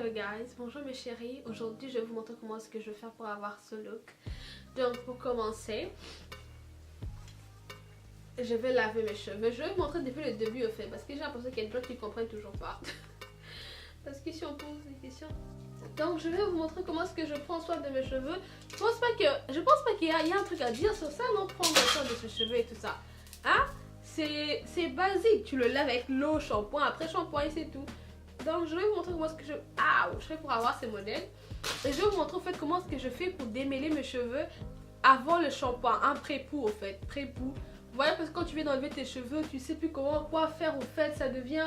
Hello guys, bonjour mes chéris. Aujourd'hui je vais vous montrer comment est-ce que je vais faire pour avoir ce look. Donc pour commencer, je vais laver mes cheveux. Je vais vous montrer depuis le début au fait parce que j'ai l'impression qu'il y a des gens qui ne comprennent toujours pas. Parce que si on pose des questions. Donc je vais vous montrer comment est-ce que je prends soin de mes cheveux. Je pense pas qu'il y a un truc à dire sur ça, non, prendre soin de ses cheveux et tout ça. Hein? C'est basique, tu le laves avec l'eau, shampoing, après shampoing et c'est tout. Donc je vais vous montrer comment est-ce que je fais pour avoir ces modèles. Et je vais vous montrer en fait comment est-ce que je fais pour démêler mes cheveux avant le shampoing, un pré-pou au fait, pré-pou. Vous voyez, parce que quand tu viens d'enlever tes cheveux, tu sais plus quoi faire au fait, ça devient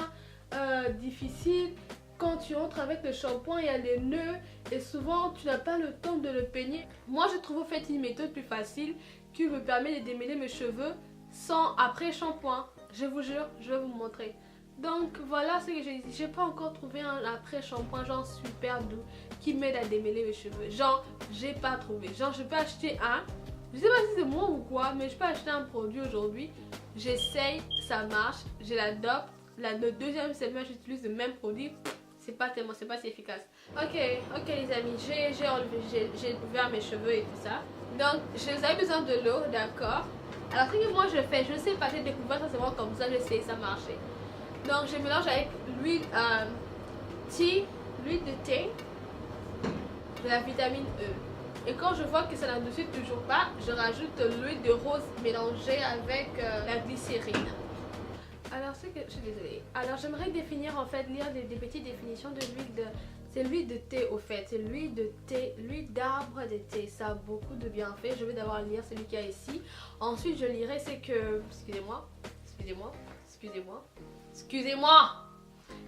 difficile. Quand tu entres avec le shampoing, il y a les nœuds et souvent tu n'as pas le temps de le peigner. Moi je trouve au fait une méthode plus facile qui me permet de démêler mes cheveux sans après shampoing. Je vous jure, je vais vous montrer. Donc voilà ce que j'ai dit. J'ai pas encore trouvé un après shampoing genre super doux qui m'aide à démêler mes cheveux. Genre j'ai pas trouvé. Genre je peux acheter un. Je sais pas si c'est moi ou quoi, mais je peux acheter un produit aujourd'hui. J'essaye, ça marche. Je l'adopte. Le deuxième semaine j'utilise le même produit. C'est pas si efficace. Ok les amis, j'ai ouvert mes cheveux et tout ça. Donc j'avais besoin de l'eau, d'accord. Alors ce que moi je fais, je sais pas, j'ai découvert ça c'est vraiment comme ça, j'essaie, ça marchait. Donc je mélange avec l'huile l'huile de thé, de la vitamine E. Et quand je vois que ça n'en dessus toujours pas, je rajoute l'huile de rose mélangée avec la glycérine. Alors c'est que je suis désolée. Alors j'aimerais définir en fait, lire des petites définitions de l'huile de. C'est l'huile de thé au fait. C'est l'huile de thé, l'huile d'arbre de thé. Ça a beaucoup de bienfaits. Je vais d'abord lire celui qu'il y a ici. Ensuite je lirai c'est que. Excusez-moi.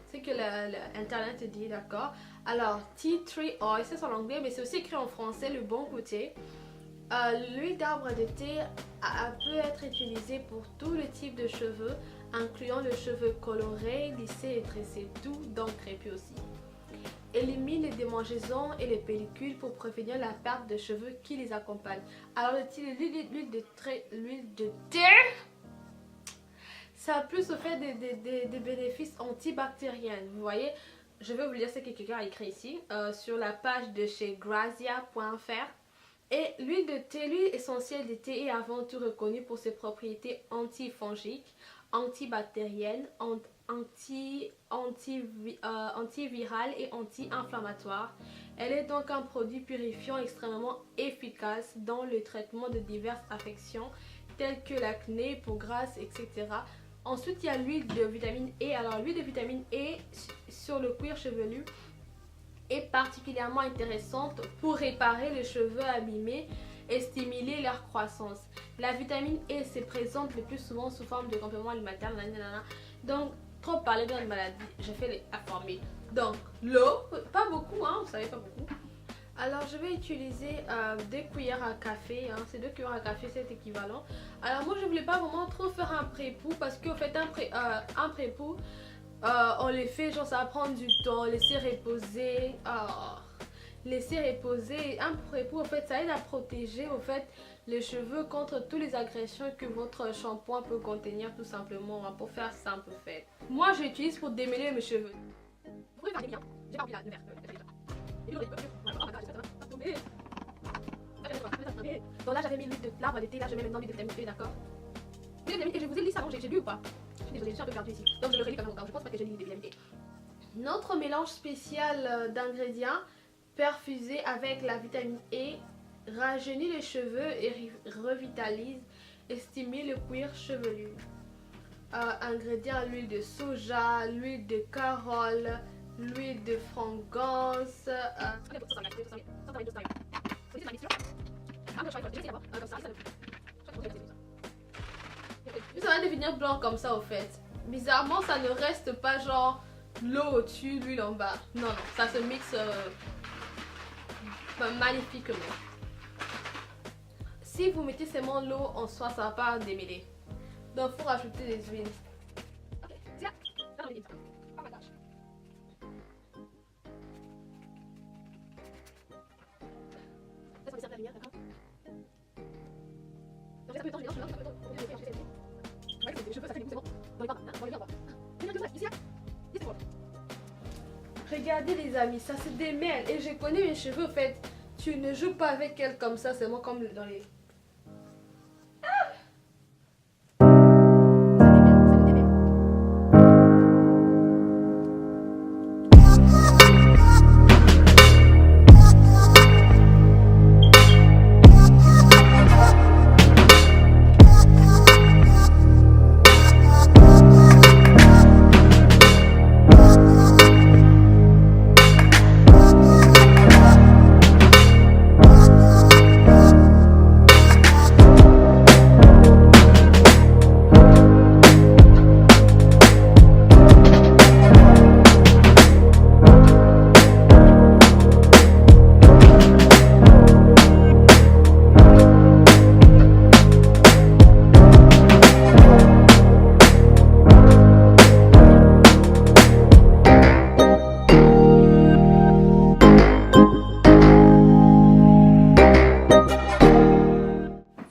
C'est que l'internet dit, d'accord. Alors tea tree oil, c'est en anglais mais c'est aussi écrit en français, le bon côté. L'huile d'arbre de thé peut être utilisée pour tous les types de cheveux, incluant les cheveux colorés, lissés et tressés, doux, donc crépus aussi. Élimine les démangeaisons et les pellicules pour prévenir la perte de cheveux qui les accompagne. Alors l'huile de thé, ça a plus au fait des bénéfices antibactériens. Vous voyez, je vais vous lire ce que quelqu'un a écrit ici sur la page de chez grazia.fr. Et l'huile de thé, l'huile essentielle de thé est avant tout reconnue pour ses propriétés antifongiques, antibactériennes, antivirales et anti-inflammatoires. Elle est donc un produit purifiant extrêmement efficace dans le traitement de diverses affections telles que l'acné, peau grasse, etc. Ensuite, il y a l'huile de vitamine E. Alors, l'huile de vitamine E sur le cuir chevelu est particulièrement intéressante pour réparer les cheveux abîmés et stimuler leur croissance. La vitamine E se présente le plus souvent sous forme de complément alimentaire. Donc, trop parler d'une maladie, je fais les informer. Donc, l'eau, pas beaucoup, hein, vous savez, pas beaucoup. Alors, je vais utiliser 2 cuillères à café, hein, c'est 2 cuillères à café, c'est équivalent. Alors, moi, je voulais pas vraiment trop faire un pré-pou parce qu'en fait, un pré-pou, on les fait, genre ça va prendre du temps, laisser reposer. Laisser reposer. Un pré-pou, en fait, ça aide à protéger au fait les cheveux contre toutes les agressions que votre shampoing peut contenir, tout simplement, hein, pour faire simple fait. Moi, j'utilise pour démêler mes cheveux. Vous pouvez regarder bien, j'ai pas envie de donc là j'avais mis l'huile de l'arbre de thé, là je mets maintenant l'huile de vitamine E, d'accord. Et je vous ai lu ça, non, j'ai lu ou pas? Je suis désolée, je suis un peu perdue ici. Donc je le relis quand même encore, je pense pas que j'ai lu l'huile de vitamine E. Notre mélange spécial d'ingrédients perfusé avec la vitamine E rajeunit les cheveux et revitalise et stimule le cuir chevelu. Ingrédients, l'huile de soja, l'huile de carolle, l'huile de frangance. Ça va devenir blanc comme ça au fait. Bizarrement ça ne reste pas genre l'eau au-dessus, l'huile en bas. Non, ça se mixe magnifiquement. Si vous mettez seulement l'eau en soi, ça va pas démêler. Donc il faut rajouter des huiles. Regardez les amis, ça se démêle. Et je connais mes cheveux, en fait. Tu ne joues pas avec elle comme ça, c'est moi comme dans les...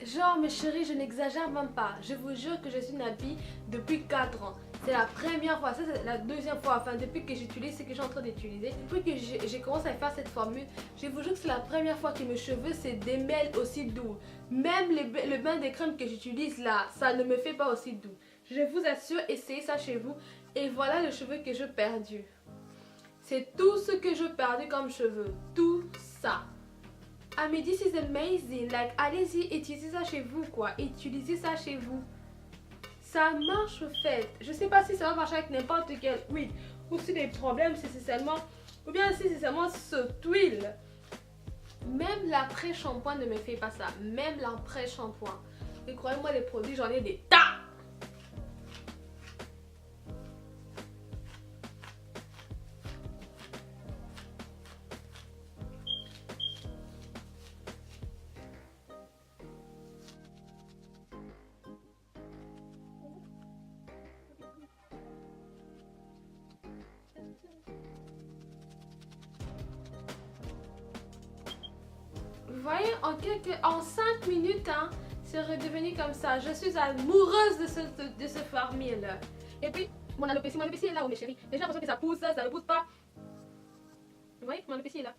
Genre, mes chéris, je n'exagère même pas. Je vous jure que je suis nappie depuis 4 ans. C'est la première fois, ça c'est la deuxième fois, enfin depuis que j'utilise ce que je suis en train d'utiliser. Depuis que j'ai commencé à faire cette formule, je vous jure que c'est la première fois que mes cheveux se démêlent aussi doux. Même le bain de crème que j'utilise là, ça ne me fait pas aussi doux. Je vous assure, essayez ça chez vous. Et voilà le cheveu que j'ai perdu. C'est tout ce que j'ai perdu comme cheveux. Tout ça. Ah mais this is amazing, like allez-y, utilisez ça chez vous quoi, utilisez ça chez vous. Ça marche au fait, je sais pas si ça va marcher avec n'importe quel huile, ou si les problèmes si c'est seulement, ou bien si c'est seulement cette huile. Même l'après-shampoing ne me fait pas ça, même l'après-shampoing. Et croyez-moi les produits j'en ai des tas. Vous voyez, en 5 minutes, hein, c'est redevenu comme ça. Je suis amoureuse de ce formule. Et puis, mon alopécie est là, oh mes chéris. J'ai l'impression que ça pousse, ça ne pousse pas. Vous voyez, mon alopécie est là.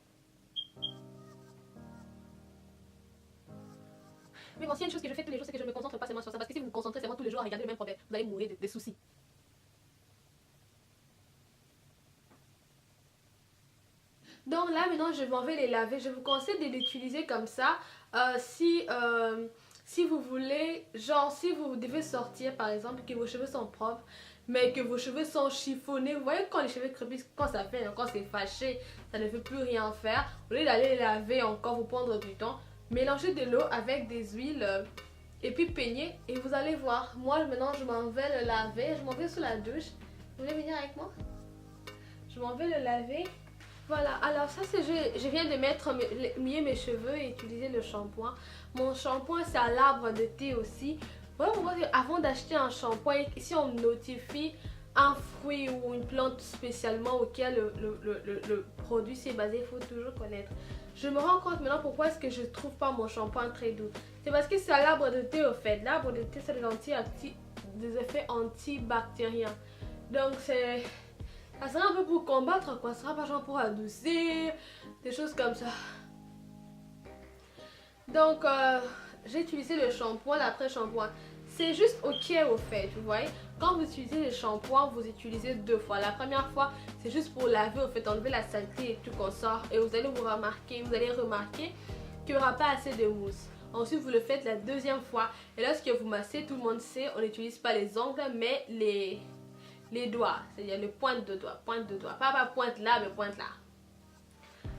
Mais bon, s'il y a une chose que je fais tous les jours, c'est que je me concentre pas seulement sur ça. Parce que si vous vous concentrez seulement tous les jours à regarder le même problème, vous allez mourir de soucis. Donc là maintenant je m'en vais les laver. Je vous conseille de l'utiliser comme ça. Si vous voulez, genre si vous devez sortir par exemple, que vos cheveux sont propres, mais que vos cheveux sont chiffonnés. Vous voyez quand les cheveux crépissent, quand ça fait, quand c'est fâché, ça ne veut plus rien faire. Au lieu d'aller les laver encore, vous prendre du temps, mélangez de l'eau avec des huiles et puis peignez et vous allez voir. Moi maintenant je m'en vais le laver, je m'en vais sous la douche. Vous voulez venir avec moi? Je m'en vais le laver. Voilà, alors ça c'est je viens de mettre mieux mes cheveux et utiliser le shampoing. Mon shampoing c'est à l'arbre de thé aussi. Voilà, avant d'acheter un shampoing, si on notifie un fruit ou une plante spécialement auquel le produit s'est basé, il faut toujours connaître. Je me rends compte maintenant pourquoi est-ce que je trouve pas mon shampoing très doux. C'est parce que c'est à l'arbre de thé au fait. L'arbre de thé c'est des effets antibactériens. Donc c'est... ça sera un peu pour combattre quoi, ça sera pas genre pour adoucir, des choses comme ça. Donc j'ai utilisé le shampoing, l'après-shampoing. C'est juste ok au fait, vous voyez. Quand vous utilisez le shampoing, vous utilisez 2 fois. La première fois, c'est juste pour laver, au fait, enlever la saleté et tout qu'on sort. Et vous allez remarquer qu'il n'y aura pas assez de mousse. Ensuite, vous le faites la deuxième fois. Et lorsque vous massez, tout le monde sait, on n'utilise pas les ongles, mais les doigts, c'est-à-dire le pointe de doigt, pas pointe là, mais pointe là.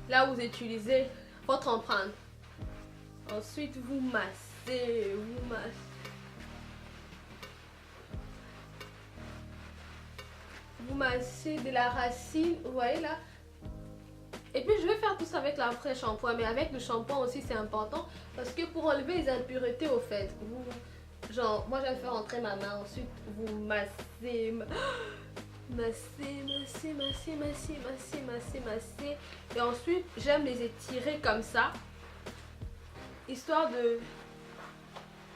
Là, vous utilisez votre empreinte. Ensuite, vous massez, vous massez de la racine, vous voyez là. Et puis, je vais faire tout ça avec l'après-shampoing, mais avec le shampoing aussi, c'est important parce que pour enlever les impuretés, au fait, genre, moi, je vais faire entrer ma main, ensuite, vous massez. Masser. Et ensuite, j'aime les étirer comme ça. Histoire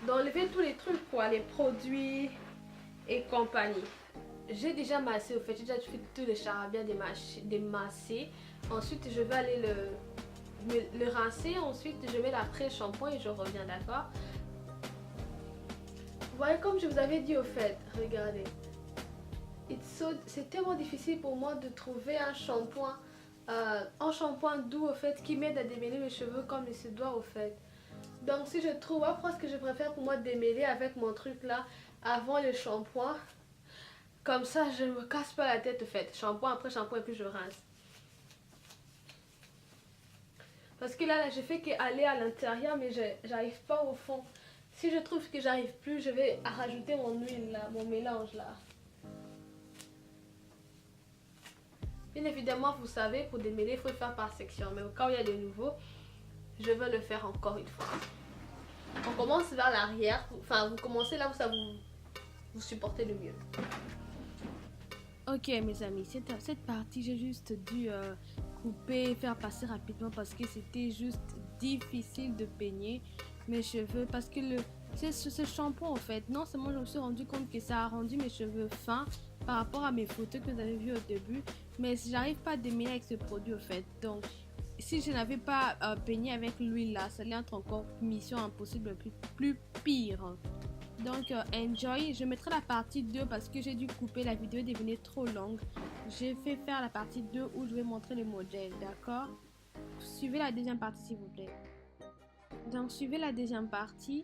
d'enlever tous les trucs quoi, les produits et compagnie. j'ai déjà massé au fait, j'ai déjà fait tout le charabia démassé. Ensuite je vais aller le rincer, ensuite je mets l'après-shampoing et je reviens, d'accord? Vous voyez, comme je vous avais dit au fait, regardez. C'est tellement difficile pour moi de trouver un shampoing doux au fait qui m'aide à démêler mes cheveux comme il se doit au fait. Donc si je trouve, après ce que je préfère pour moi démêler avec mon truc là avant le shampoing. Comme ça je ne me casse pas la tête au fait. Shampoing après shampoing et puis je rince. Parce que là je fais qu'aller à l'intérieur mais j'arrive pas au fond. Si je trouve que j'arrive plus, je vais rajouter mon huile là, mon mélange là. Bien évidemment, vous savez, pour démêler, il faut le faire par section. Mais au cas où il y a de nouveau, je vais le faire encore une fois. On commence vers l'arrière. Enfin, vous commencez là où ça vous supportez le mieux. Ok mes amis, cette partie j'ai juste dû couper, faire passer rapidement parce que c'était juste difficile de peigner mes cheveux parce que ce shampoing en fait, non seulement je me suis rendu compte que ça a rendu mes cheveux fins par rapport à mes photos que vous avez vues au début, mais j'arrive pas à démêler avec ce produit au fait. Donc si je n'avais pas peigné avec l'huile là, ça allait être encore mission impossible, plus pire. Donc enjoy, je mettrai la partie 2 parce que j'ai dû couper, la vidéo devenait trop longue. J'ai fait faire la partie 2 où je vais montrer le modèle, d'accord? Suivez la deuxième partie s'il vous plaît. Donc suivez la deuxième partie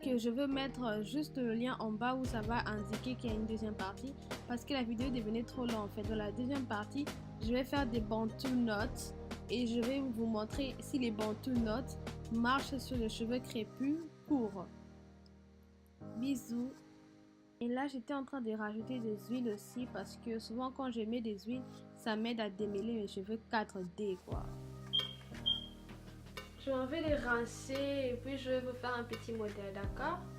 que je veux mettre juste le lien en bas où ça va indiquer qu'il y a une deuxième partie parce que la vidéo devenait trop longue en fait. Dans la deuxième partie, je vais faire des bantu knots et je vais vous montrer si les bantu knots marchent sur les cheveux crépus courts. Bisous. Et là j'étais en train de rajouter des huiles aussi parce que souvent quand je mets des huiles ça m'aide à démêler mes cheveux 4D quoi. Je m'en vais les rincer et puis je vais vous faire un petit modèle, d'accord?